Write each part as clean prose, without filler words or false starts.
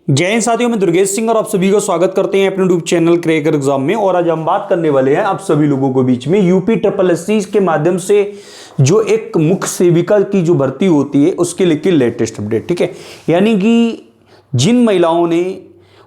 जय हिंद साथियों, मैं दुर्गेश सिंह और आप सभी को स्वागत करते हैं अपने यूट्यूब चैनल क्रैकर एग्जाम में। और आज हम बात करने वाले हैं आप सभी लोगों के बीच में यूपी ट्रिपल एससी के माध्यम से जो एक मुख्य सेविका की जो भर्ती होती है उसके लिए लेटेस्ट अपडेट। ठीक है, यानी कि जिन महिलाओं ने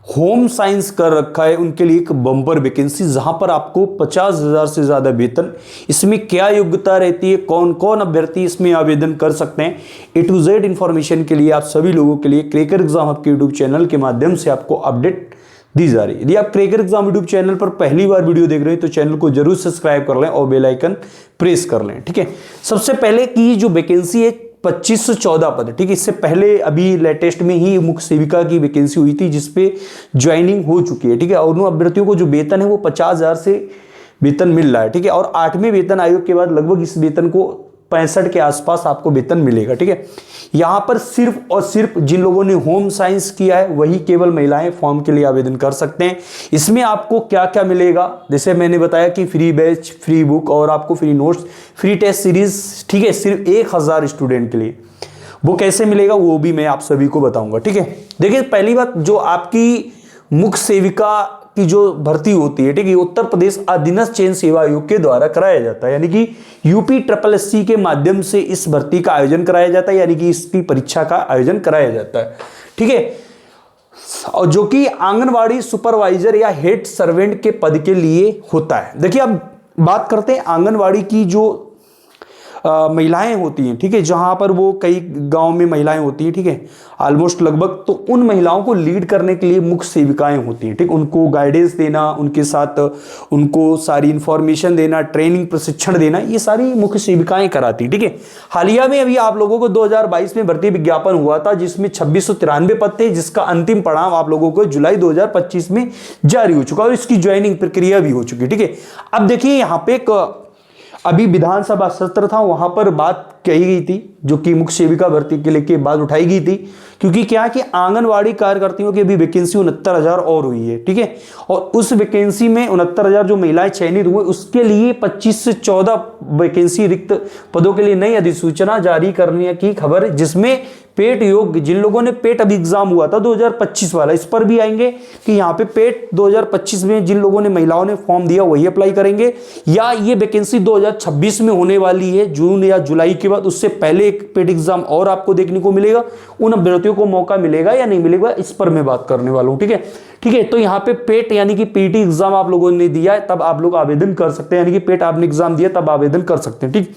होम साइंस कर रखा है उनके लिए एक बम्पर वैकेंसी, जहां पर आपको 50,000 से ज्यादा वेतन। इसमें क्या योग्यता रहती है, कौन कौन अभ्यर्थी इसमें आवेदन कर सकते हैं, A to Z इंफॉर्मेशन के लिए आप सभी लोगों के लिए क्रैकर एग्जाम आपके यूट्यूब चैनल के माध्यम से आपको अपडेट दी जा रही है। यदि आप क्रैकर एग्जाम यूट्यूब चैनल पर पहली बार वीडियो देख रहे हैं तो चैनल को जरूर सब्सक्राइब कर लें और बेल आइकन प्रेस कर लें। ठीक है, सबसे पहले की जो वैकेंसी है 2514 पद। ठीक है, इससे पहले अभी लेटेस्ट में ही मुख्य सेविका की वैकेंसी हुई थी जिसपे ज्वाइनिंग हो चुकी है। ठीक है, और उन अभ्यर्थियों को जो वेतन है वो 50,000 से वेतन मिल रहा है। ठीक है, और 8वें वेतन आयोग के बाद लगभग इस वेतन को 65 के आसपास आपको वेतन मिलेगा। ठीक है, यहां पर सिर्फ और सिर्फ जिन लोगों ने होम साइंस किया है वही केवल महिलाएं फॉर्म के लिए आवेदन कर सकते हैं। इसमें आपको क्या क्या मिलेगा, जैसे मैंने बताया कि फ्री बैच, फ्री बुक और आपको free notes, free test series. ठीक है, सिर्फ 1000 स्टूडेंट के लिए। वो कैसे मिलेगा वो भी मैं आप सभी को बताऊंगा। ठीक है, देखिए पहली बात, जो आपकी मुख्य सेविका की जो भर्ती होती है, ठीक है, उत्तर प्रदेश अधीनस्थ चयन सेवा आयोग के द्वारा कराया जाता है, यानी कि यूपी ट्रिपल एससी के माध्यम से इस भर्ती का आयोजन कराया जाता है, यानी कि इसकी परीक्षा का आयोजन कराया जाता है। ठीक है, और जो कि आंगनवाड़ी सुपरवाइजर या हेड सर्वेंट के पद के लिए होता है। देखिए अब बात करते हैं आंगनवाड़ी की जो महिलाएं होती हैं। ठीक है, जहां पर वो कई गांव में महिलाएं होती हैं, ठीक है, ऑलमोस्ट लगभग, तो उन महिलाओं को लीड करने के लिए मुख्य सेविकाएं होती हैं। ठीक, उनको गाइडेंस देना, उनके साथ उनको सारी इंफॉर्मेशन देना, ट्रेनिंग प्रशिक्षण देना, ये सारी मुख्य सेविकाएं कराती हैं। ठीक है, हालिया में अभी आप लोगों को 2022 में भर्ती विज्ञापन हुआ था जिसमें 2693 पद थे, जिसका अंतिम परिणाम आप लोगों को जुलाई 2025 में जारी हो चुका और इसकी ज्वाइनिंग प्रक्रिया भी हो चुकी। ठीक है, अब देखिए यहाँ पे अभी विधानसभा सत्र था, वहां पर बात कही गई थी जो कि मुख्य सेविका भर्ती के लिए बात उठाई गई थी, क्योंकि क्या कि आंगनवाड़ी कार्यकर्तियों की अभी वैकेंसी 69,000 और हुई है। ठीक है, और उस वैकेंसी में 69,000 जो महिलाएं चयनित हुए उसके लिए 25 से 14 वैकेंसी रिक्त पदों के लिए नई अधिसूचना जारी करने की खबर है, जिसमें पेट योग्य जिन लोगों ने पेट अभी एग्जाम हुआ था 2025 वाला, इस पर भी आएंगे कि यहाँ पे पेट 2025 में जिन लोगों ने महिलाओं ने फॉर्म दिया वही अप्लाई करेंगे, या ये वैकेंसी 2026 में होने वाली है जून या जुलाई के बाद, उससे पहले एक पेट एग्जाम और आपको देखने को मिलेगा, उन अभ्यर्थियों को मौका मिलेगा या नहीं मिलेगा इस पर मैं बात करने वाला हूं। ठीक है, ठीक है, तो यहाँ पे पेट यानी कि पीटी एग्जाम आप लोगों ने दिया है तब आप लोग आवेदन कर सकते हैं, यानी कि पेट आपने एग्जाम दिया तब आवेदन कर सकते हैं। ठीक,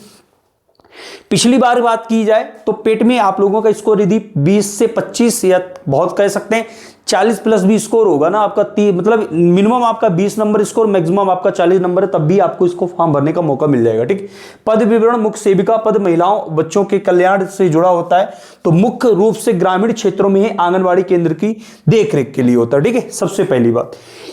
पिछली बार बात की जाए तो पेट में आप लोगों का स्कोर यदि 20 से 25 या बहुत कह सकते हैं 40 प्लस भी स्कोर होगा ना आपका, मतलब मिनिमम आपका 20 नंबर स्कोर, मैक्सिमम आपका 40 नंबर है, तब भी आपको इसको फॉर्म भरने का मौका मिल जाएगा। ठीक, पद विवरण, मुख्य सेविका पद महिलाओं बच्चों के कल्याण से जुड़ा होता है, तो मुख्य रूप से ग्रामीण क्षेत्रों में आंगनबाड़ी केंद्र की देखरेख के लिए होता है। ठीक है, सबसे पहली बात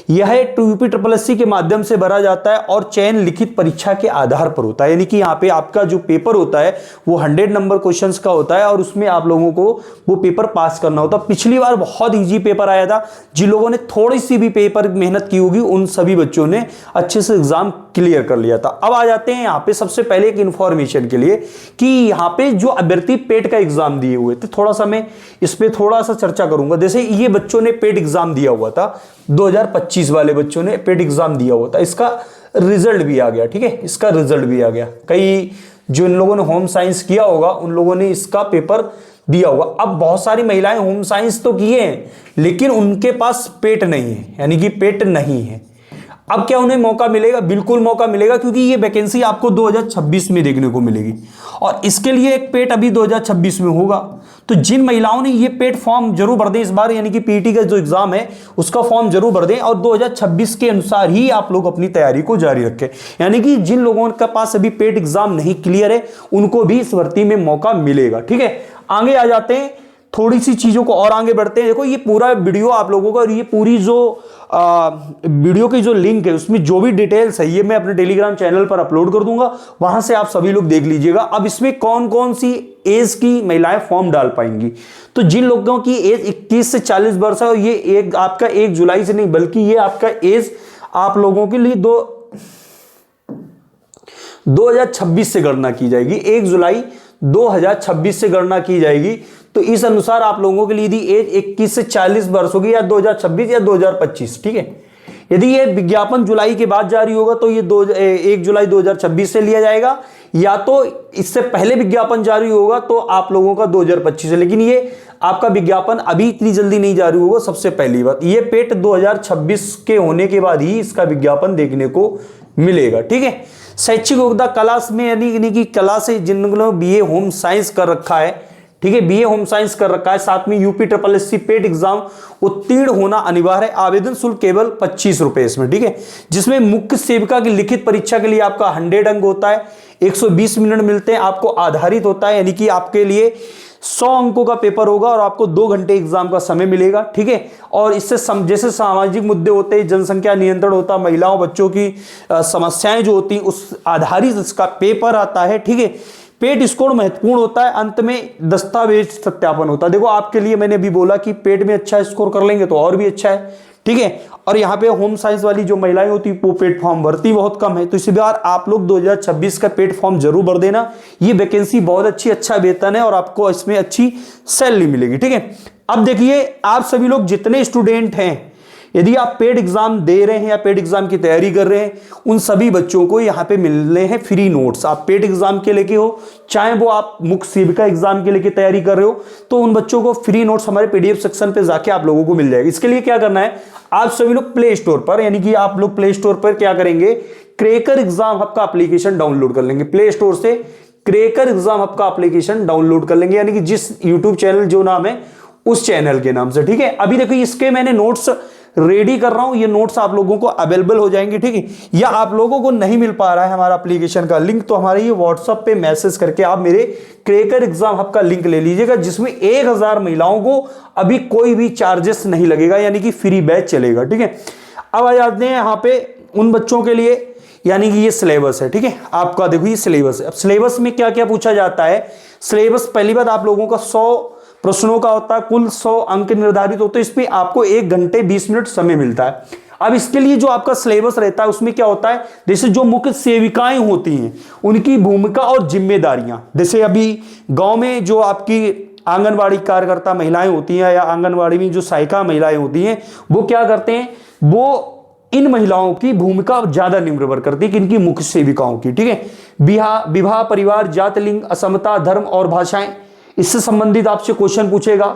यह यूपी ट्रिपल एससी के माध्यम से भरा जाता है और चयन लिखित परीक्षा के आधार पर होता है, यानी कि यहाँ पे आपका जो पेपर होता है वो 100 नंबर क्वेश्चंस का होता है और उसमें आप लोगों को वो पेपर पास करना होता है। पिछली बार बहुत इजी पेपर आया था, जिन लोगों ने थोड़ी सी भी पेपर मेहनत की होगी उन सभी बच्चों ने अच्छे से एग्जाम क्लियर कर लिया था। अब आ जाते हैं यहाँ पे सबसे पहले एक इंफॉर्मेशन के लिए कि यहाँ पे जो अभ्यर्थी पेट का एग्जाम दिए हुए थे, थोड़ा सा मैं इस पे थोड़ा सा चर्चा करूंगा। जैसे ये बच्चों ने पेट एग्जाम दिया हुआ था, 2025 वाले बच्चों ने पेट एग्जाम दिया हुआ था, इसका रिजल्ट भी आ गया। ठीक है, इसका रिजल्ट भी आ गया। कई जो इन लोगों ने होम साइंस किया होगा उन लोगों ने इसका पेपर दिया होगा। अब बहुत सारी महिलाएं होम साइंस तो किए हैं लेकिन उनके पास पेट नहीं है, यानी कि पेट नहीं है। अब क्या उन्हें मौका मिलेगा? बिल्कुल मौका मिलेगा, क्योंकि ये वैकेंसी आपको 2026 में देखने को मिलेगी और इसके लिए एक पेट अभी 2026 में होगा। तो जिन महिलाओं ने ये पेट फॉर्म जरूर भर दें इस बार, यानी कि पीटी का जो एग्जाम है उसका फॉर्म जरूर भर दें और 2026 के अनुसार ही आप लोग अपनी तैयारी को जारी रखें। यानी कि जिन लोगों के पास अभी पेट एग्जाम नहीं क्लियर है उनको भी इस भर्ती में मौका मिलेगा। ठीक है, आगे आ जाते हैं, थोड़ी सी चीजों को और आगे बढ़ते हैं। देखो ये पूरा वीडियो आप लोगों का और ये पूरी जो वीडियो की जो लिंक है उसमें जो भी डिटेल्स है ये मैं अपने टेलीग्राम चैनल पर अपलोड कर दूंगा, वहां से आप सभी लोग देख लीजिएगा। अब इसमें कौन कौन सी एज की महिलाएं फॉर्म डाल पाएंगी, तो जिन लोगों की एज 21 से 40 वर्ष है, और ये एक आपका 1 जुलाई से नहीं बल्कि ये आपका एज आप लोगों के लिए 2026 से गणना की जाएगी, 1 जुलाई 2026 से गणना की जाएगी। तो इस अनुसार आप लोगों के लिए यदि एज 21 से 40 वर्ष होगी या 2026 या 2025, ठीक है। यदि ये विज्ञापन जुलाई के बाद जारी होगा तो ये 1 जुलाई 2026 से लिया जाएगा, या तो इससे पहले विज्ञापन जारी होगा तो आप लोगों का 2025 है। लेकिन ये आपका विज्ञापन अभी इतनी जल्दी नहीं जारी होगा। सबसे पहली बात, ये पेट 2026 के होने के बाद ही इसका विज्ञापन देखने को मिलेगा, ठीक है। शैक्षिक योग्यता कला में यानी कि कला से जिन लोगों ने बीए होम साइंस कर रखा है, ठीक है, बीए होम साइंस कर रखा है, साथ में UPSSC पेट एग्जाम उत्तीर्ण होना अनिवार्य है। आवेदन शुल्क केवल 25 रुपए इसमें, ठीक है, जिसमें मुख्य सेविका की लिखित परीक्षा के लिए आपका 100 अंक होता है, 120 मिनट मिलते हैं, आपको आधारित होता है, यानी कि आपके लिए 100 अंकों का पेपर होगा और आपको 2 घंटे एग्जाम का समय मिलेगा, ठीक है। और इससे जैसे सामाजिक मुद्दे होते हैं, जनसंख्या नियंत्रण होता है, महिलाओं बच्चों की समस्याएं जो होती हैं उस आधारित इसका पेपर आता है, ठीक है। पेट स्कोर महत्वपूर्ण होता है, अंत में दस्तावेज सत्यापन होता है। देखो आपके लिए मैंने अभी बोला कि पेट में अच्छा स्कोर कर लेंगे तो और भी अच्छा है, ठीक है। और यहाँ पे होम साइंस वाली जो महिलाएं होती है वो पेट फॉर्म भरती बहुत कम है, तो इसी बार आप लोग 2026 का पेट फॉर्म जरूर भर देना। ये वैकेंसी बहुत अच्छी, अच्छा वेतन है और आपको इसमें अच्छी सैलरी मिलेगी, ठीक है। अब देखिए आप सभी लोग जितने स्टूडेंट हैं, यदि आप पेड एग्जाम दे रहे हैं या पेड एग्जाम की तैयारी कर रहे हैं, उन सभी बच्चों को यहाँ पे मिलने हैं फ्री नोट्स। आप पेड एग्जाम के लेके हो, चाहे वो आप मुख्य सेविका एग्जाम के लेके तैयारी कर रहे हो, तो उन बच्चों को फ्री नोट्स हमारे PDF सेक्शन पे जाके आप लोगों को मिल जाएगा। इसके लिए क्या करना है, आप सभी लोग प्ले स्टोर पर, यानी कि आप लोग प्ले स्टोर पर क्या करेंगे, क्रैकर एग्जाम हब का एप्लीकेशन डाउनलोड कर लेंगे। प्ले स्टोर से क्रैकर एग्जाम हब का एप्लीकेशन डाउनलोड कर लेंगे, यानी कि जिस यूट्यूब चैनल जो नाम है उस चैनल के नाम से, ठीक है। अभी देखो इसके मैंने नोट्स रेडी कर रहा हूं, ये नोट्स आप लोगों को अवेलेबल हो जाएंगे, ठीक है। या आप लोगों को नहीं मिल पा रहा है हमारा एप्लीकेशन का लिंक, तो हमारे ये व्हाट्सएप पे मैसेज करके आप मेरे क्रैकर एग्जाम हब का लिंक ले लीजिएगा, जिसमें 1000 महिलाओं को अभी कोई भी चार्जेस नहीं लगेगा, यानी कि फ्री बैच चलेगा, ठीक है। अब आ जाते हैं यहाँ पे उन बच्चों के लिए, यानी कि ये सिलेबस है, ठीक है। आपका देखो ये सिलेबस है। अब सिलेबस में क्या क्या पूछा जाता है, सिलेबस पहली बात आप लोगों का 100 प्रश्नों का होता है, कुल 100 अंक निर्धारित होते हैं। इस पे आपको 1 घंटे 20 मिनट समय मिलता है। अब इसके लिए जो आपका सिलेबस रहता है उसमें क्या होता है, जैसे जो मुख्य सेविकाएं होती हैं उनकी भूमिका और जिम्मेदारियां, जैसे अभी गांव में जो आपकी आंगनबाड़ी कार्यकर्ता महिलाएं होती हैं या आंगनबाड़ी में जो सहायिका महिलाएं होती हैं, वो क्या करते हैं, वो इन महिलाओं की भूमिका ज्यादा निर्भर करती है कि इनकी मुख्य सेविकाओं की, ठीक है। विवाह, परिवार, जाति, लिंग, असमता, धर्म और भाषाएं, इससे संबंधित आपसे क्वेश्चन पूछेगा।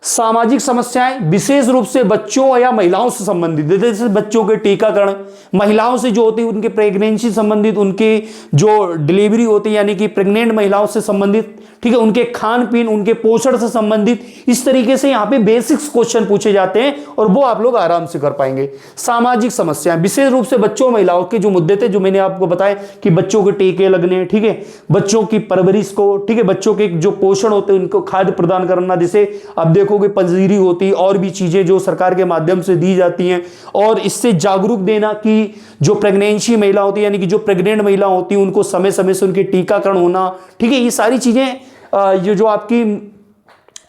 सामाजिक समस्याएं विशेष रूप से बच्चों या महिलाओं से संबंधित, जैसे बच्चों के टीकाकरण, महिलाओं से जो होती है उनके प्रेगनेंसी संबंधित, उनके जो डिलीवरी होती है यानी कि प्रेग्नेंट महिलाओं से संबंधित, ठीक है, उनके खान पीन, उनके पोषण से संबंधित, इस तरीके से यहाँ पे बेसिक्स क्वेश्चन पूछे जाते हैं और वो आप लोग आराम से कर पाएंगे। सामाजिक समस्याएं विशेष रूप से बच्चों महिलाओं के जो मुद्दे थे, जो मैंने आपको बताया कि बच्चों के टीके लगने, ठीक है, बच्चों की परवरिश को, ठीक है, बच्चों के जो पोषण होते हैं उनको खाद्य प्रदान करना, जैसे अब देखोगे पंजीरी होती और भी चीजें जो सरकार के माध्यम से दी जाती हैं, और इससे जागरूक देना कि जो प्रेगनेंसी महिला होती है यानी कि जो प्रेग्नेंट महिला होती है उनको समय समय से उनके टीकाकरण होना, ठीक है, ये सारी चीजें ये जो आपकी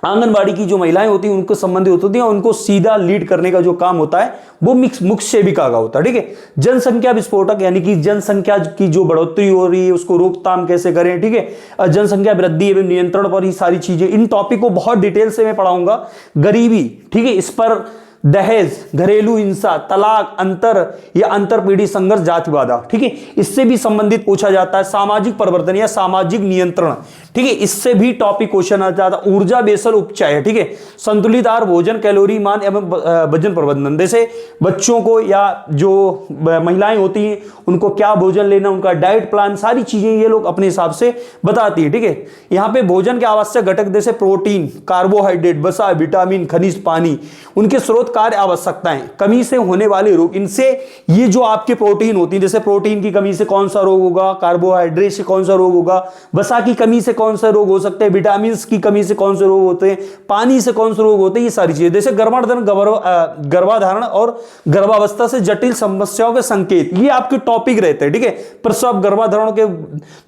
आंगनबाड़ी की जो महिलाएं होती हैं उनको संबंधित होती हैं, उनको सीधा लीड करने का जो काम होता है वो मुख्य सेविका का होता है, ठीक है। जनसंख्या विस्फोटक यानी कि जनसंख्या की जो बढ़ोतरी हो रही है उसको रोकथाम कैसे करें, ठीक है, जनसंख्या वृद्धि एवं नियंत्रण पर ही सारी चीजें, इन टॉपिक को बहुत डिटेल से मैं पढ़ाऊंगा। गरीबी, ठीक है, इस पर दहेज, घरेलू हिंसा, तलाक, अंतर या अंतर पीढ़ी संघर्ष, जातिवाद, ठीक है, इससे भी संबंधित पूछा जाता है। सामाजिक परिवर्तन या सामाजिक नियंत्रण, ठीक है, इससे भी टॉपिक क्वेश्चन आ जाता है। ऊर्जा बेसल उपचाय, ठीक है, संतुलित आहार, भोजन, कैलोरी मान एवं वजन प्रबंधन, जैसे बच्चों को या जो महिलाएं होती हैं उनको क्या भोजन लेना, उनका डाइट प्लान, सारी चीजें ये लोग अपने हिसाब से बताती है, ठीक है। यहाँ पे भोजन के आवश्यक घटक जैसे प्रोटीन, कार्बोहाइड्रेट, वसा, विटामिन, खनिज, पानी, उनके स्रोत, कार्य, आवश्यकताएं, कमी से होने वाले रोग, इनसे ये जो आपके प्रोटीन होती है, जैसे प्रोटीन की कमी से कौन सा रोग होगा, कार्बोहाइड्रेट से कौन सा रोग होगा, वसा की कमी से कौन सा रोग हो सकते हैं, विटामिन की कमी से कौन से रोग होते हैं, पानी से कौन से रोग होते हैं, ये सारी चीजें, जैसे गर्भाधारण और गर्भावस्था से जटिल समस्याओं के संकेत, ये आपके टॉपिक रहते हैं, ठीक है। प्रसव, गर्भाधारण के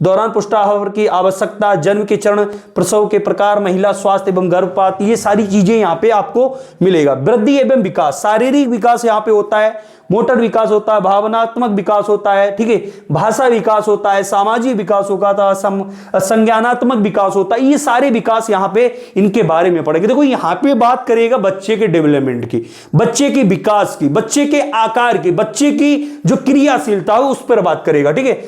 दौरान पुष्टाहार की आवश्यकता, जन्म के चरण, प्रसव के प्रकार, महिला स्वास्थ्य एवं गर्भपात, ये सारी चीजें यहाँ पे आपको मिलेगा। वृद्धि एवं विकास, शारीरिक विकास यहाँ पे होता है, मोटर विकास होता है, भावनात्मक विकास होता है, ठीक है, भाषा विकास होता है, सामाजिक विकास होता है, संज्ञानात्मक विकास होता है। ये सारे विकास यहाँ पे इनके बारे में पढ़ेंगे। देखो यहाँ पे बात करेगा बच्चे के डेवलपमेंट की, बच्चे के विकास की, बच्चे के आकार की, बच्चे की जो क्रियाशीलता है उस पर बात करेगा, ठीक है।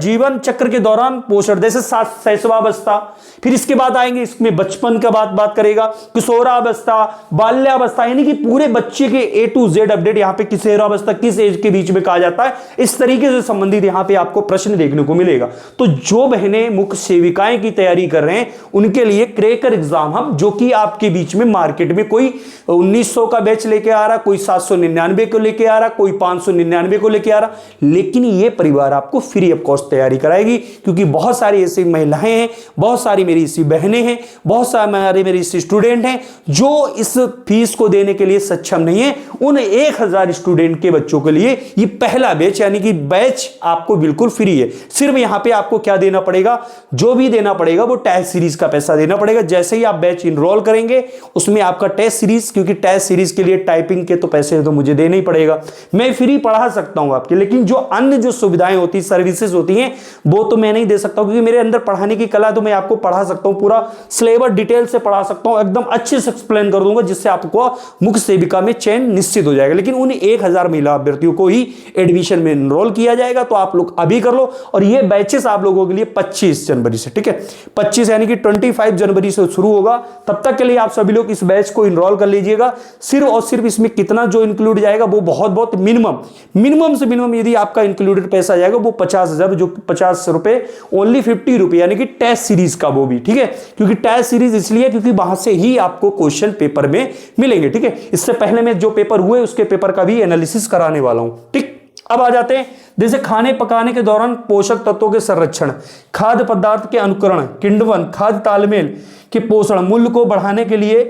जीवन चक्र के दौरान पोषण, जैसे शैशवावस्था, फिर इसके बाद आएंगे इसमें बचपन का बात करेगा, किशोरावस्था, बाल्यावस्था, यानी कि पूरे बच्चे के A to Z अपडेट यहाँ पे किशोरावस्था किस एज के बीच में कहा जाता है, इस तरीके से संबंधित यहाँ पे आपको प्रश्न देखने को मिलेगा। तो जो बहनें मुख्य सेविकाएं की तैयारी कर रहे हैं उनके लिए क्रैकर एग्जाम हम, जो कि आपके बीच में मार्केट में कोई 1900 का बैच लेके आ रहा, कोई 799 को लेके आ रहा, कोई 599 को लेके आ रहा, लेकिन ये परिवार आपको फ्री ऑफ कॉस्ट तैयारी कराएगी, क्योंकि बहुत सारी ऐसी महिलाएं हैं, बहुत सारी मेरी ऐसी बहनें हैं, बहुत सारे मेरे ऐसे स्टूडेंट हैं जो इस फीस को देने के लिए सक्षम नहीं है। उन 1000 स्टूडेंट के बच्चों के लिए ये पहला बैच, यानी कि बैच आपको बिल्कुल फ्री है। सिर्फ यहां पे आपको क्या देना पड़ेगा, जो भी देना पड़ेगा वो टेस्ट सीरीज का पैसा देना पड़ेगा। जैसे ही आप बैच इनरोल करेंगे उसमें आपका टेस्ट सीरीज, क्योंकि टेस्ट सीरीज के लिए टाइपिंग के तो पैसे तो मुझे देना ही पड़ेगा, मैं फ्री पढ़ा सकता हूं आपके, लेकिन जो अन्य जो सुविधाएं होती, सर्विसेज होती हैं, वो तो मैं नहीं दे सकता, क्योंकि मेरे अंदर पढ़ाने की कला, तो मैं आपको पढ़ा सकता हूं, पूरा सिलेबस डिटेल से पढ़ा सकता हूं, एकदम अच्छे से एक्सप्लेन कर दूंगा, जिससे आपको मुख्य सेविका में चयन निश्चित हो जाएगा। लेकिन उन 1000 महिला अभ्यर्थियों को ही एडमिशन में एनरोल किया जाएगा, तो आप लोग अभी कर लो। और ये बैचेस आप लोगों के लिए 25 जनवरी से, ठीक है, 25 यानी कि 25 जनवरी से शुरू होगा। तब तक के लिए आप सभी लोग इस बैच को एनरोल कर लीजिएगा। सिर्फ और सिर्फ इसमें कितना जो इंक्लूड जाएगा वो बहुत मिनिमम से मिनिमम यदि आपका इंक्लूडेड पैसा जाएगा वो 50,000, जो 50 रुपए, ओनली 50 रुपए, यानी कि टेस्ट सीरीज का वो भी, ठीक है, क्योंकि टेस्ट सीरीज इसलिए क्योंकि वहां से ही आपको क्वेश्चन पेपर में मिलेंगे, ठीक है। इससे पहले मैं जो पेपर हुए उसके पेपर का भी एनालिसिस कराने वाला हूं, ठीक। अब आ जाते हैं, जैसे खाने पकाने के दौरान पोषक तत्वों के संरक्षण, खाद्य पदार्थ के अनुकरण, किण्वन, खाद्य तालमेल के पोषण, मूल्य को बढ़ाने के लिए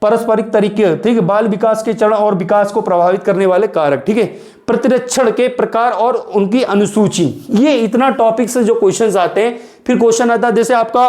पारस्परिक तरीके, ठीक है, बाल विकास के चरण और विकास को प्रभावित करने वाले कारक, ठीक है, प्रतिरक्षण के प्रकार और उनकी अनुसूची। ये इतना टॉपिक से जो क्वेश्चंस आते हैं, फिर क्वेश्चन आता है जैसे आपका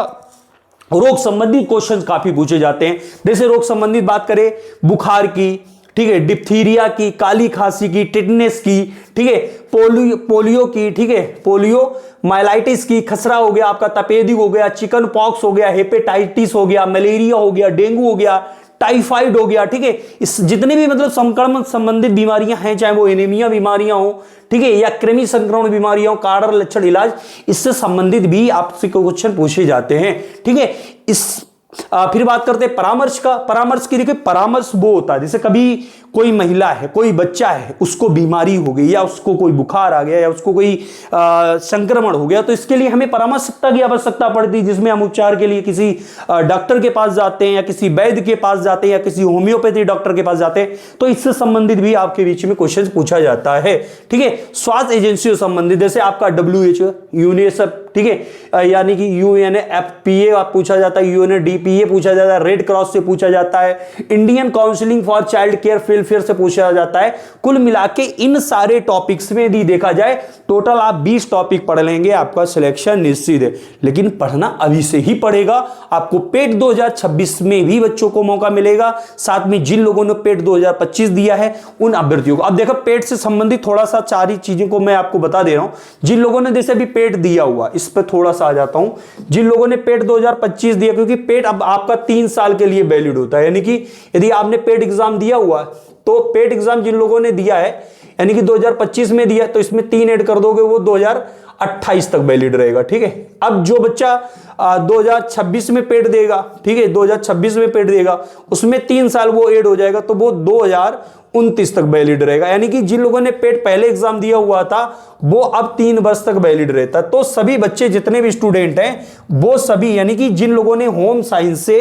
रोग संबंधी क्वेश्चन काफी पूछे जाते हैं। जैसे रोग संबंधित बात करें, बुखार की, ठीक है, डिप्थीरिया की, काली खांसी की, टिटनेस की, ठीक है, पोलियो की, ठीक है, पोलियो माइलाइटिस की, खसरा हो गया आपका, तपेदिक हो गया, चिकन पॉक्स हो गया, हेपेटाइटिस हो गया, मलेरिया हो गया, डेंगू हो गया, टाइफाइड हो गया, ठीक है। इस जितने भी मतलब संक्रमण संबंधित बीमारियां हैं, चाहे वो एनीमिया बीमारियां हो, ठीक है, या कृमि संक्रमण बीमारियां, कारण लक्षण इलाज, इससे संबंधित भी आपसे क्वेश्चन पूछे जाते हैं, ठीक है। फिर बात करते हैं परामर्श का। परामर्श की, देखिए परामर्श वो होता है जैसे कभी कोई महिला है, कोई बच्चा है, उसको बीमारी हो गई, या उसको कोई बुखार आ गया, या उसको कोई संक्रमण हो गया, तो इसके लिए हमें परामर्शकता की आवश्यकता पड़ती है, जिसमें हम उपचार के लिए किसी डॉक्टर के पास जाते हैं, या किसी वैद्य के पास जाते हैं, या किसी होम्योपैथी डॉक्टर के पास जाते हैं। तो इससे संबंधित भी आपके बीच में क्वेश्चन पूछा जाता है, ठीक है। स्वास्थ्य एजेंसियों संबंधित, जैसे आपका WHO, यूनिसेफ, ठीक है, यानी कि UNFPA पूछा जाता है, UNDPA पूछा जाता है, रेड क्रॉस से पूछा जाता है, Indian counselling for child care welfare से पूछा जाता है। कुल मिला के इन सारे टॉपिक्स में यदि देखा जाए, टोटल आप 20 टॉपिक पढ़ लेंगे, आपका सिलेक्शन निश्चित है। लेकिन पढ़ना अभी से ही पड़ेगा। आपको पेट 2026 में भी बच्चों को मौका मिलेगा, साथ में जिन लोगों ने पेट 2025 दिया है उन अभ्यर्थियों को। अब देखो, पेट से संबंधित थोड़ा सा 4 चीजों को मैं आपको बता दे रहा हूं। जिन लोगों ने जैसे अभी पेट दिया हुआ, इस पर थोड़ा सा आ जाता हूं। जिन लोगों ने पेट 2025 दिया, क्योंकि पेट अब आपका 3 साल के लिए वैलिड होता है, यानी कि यदि आपने पेट एग्जाम दिया हुआ, तो पेट एग्जाम जिन लोगों ने दिया है, यानी कि 2025 में दिया, तो इसमें 3 ऐड कर दोगे, वो 2028 तक वैलिड रहेगा, ठीक है। अब जो बच्चा 2026 में पेट देगा, ठीक है, 2026 में पेट देगा, उसमें 3 साल वो ऐड हो जाएगा, तो वो 2029 तक वैलिड रहेगा। यानी कि जिन लोगों ने पेट पहले एग्जाम दिया हुआ था, वो अब 3 वर्ष तक वैलिड रहता है। तो सभी बच्चे, जितने भी स्टूडेंट हैं, वो सभी, यानी कि जिन लोगों ने होम साइंस से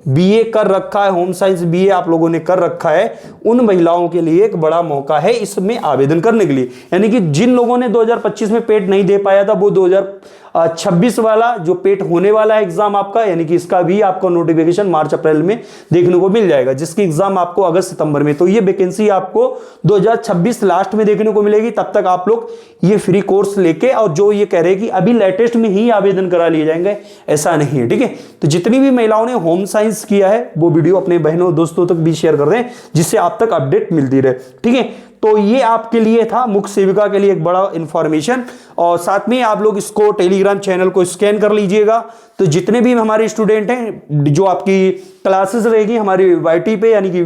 BA कर रखा है, होम साइंस BA आप लोगों ने कर रखा है, उन महिलाओं के लिए एक बड़ा मौका है इसमें आवेदन करने के लिए। यानी कि जिन लोगों ने 2025 में पेट नहीं दे पाया था, वो 2026 वाला जो पेट होने वाला है एग्जाम आपका, यानी कि इसका भी आपको नोटिफिकेशन मार्च अप्रैल में देखने को मिल जाएगा, जिसकी एग्जाम आपको अगस्त सितंबर में। तो ये वैकेंसी आपको 2026 लास्ट में देखने को मिलेगी। तब तक आप लोग ये फ्री कोर्स लेके, और जो ये कह रहे हैं कि अभी लेटेस्ट में ही आवेदन करा लिए जाएंगे, ऐसा नहीं है, ठीक है। तो जितनी भी महिलाओं ने होम साइंस किया है, वो वीडियो अपने बहनों दोस्तों तक भी शेयर कर दें, जिससे आप तक अपडेट मिलती रहे, ठीक है। तो ये आपके लिए था, मुख्य सेविका के लिए एक बड़ा इंफॉर्मेशन। और साथ में आप लोग इसको टेलीग्राम चैनल को स्कैन कर लीजिएगा, तो जितने भी हमारे स्टूडेंट हैं, जो आपकी क्लासेस रहेगी हमारी वाईटी पे यानी कि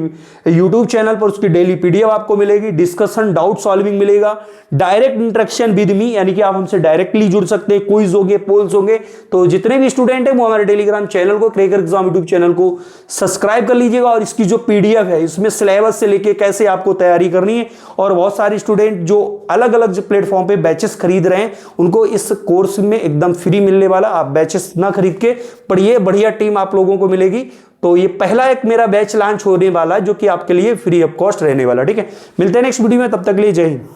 यूट्यूब चैनल पर, उसकी डेली पीडीएफ आपको मिलेगी, डिस्कशन डाउट सॉल्विंग मिलेगा, डायरेक्ट इंटरेक्शन विद मी यानी कि आप हमसे डायरेक्टली जुड़ सकते हैं, क्विज होंगे, पोल्स होंगे। तो जितने भी स्टूडेंट हैं वो हमारे टेलीग्राम चैनल को, क्रैकर एग्जाम यूट्यूब चैनल को सब्सक्राइब कर लीजिएगा। और इसकी जो पीडीएफ है, इसमें सिलेबस से लेके कैसे आपको तैयारी करनी है, और बहुत सारे स्टूडेंट जो अलग अलग जो प्लेटफॉर्म पे बैचेस खरीद रहे हैं, उनको इस कोर्स में एकदम फ्री मिलने वाला। आप बैचेस ना खरीद के पढ़िए, बढ़िया टीम आप लोगों को मिलेगी। तो ये पहला एक मेरा बैच लॉन्च होने वाला है, जो कि आपके लिए फ्री ऑफ कॉस्ट रहने वाला। ठीक है, मिलते हैं नेक्स्ट वीडियो में, तब तक के लिए जय हिंद।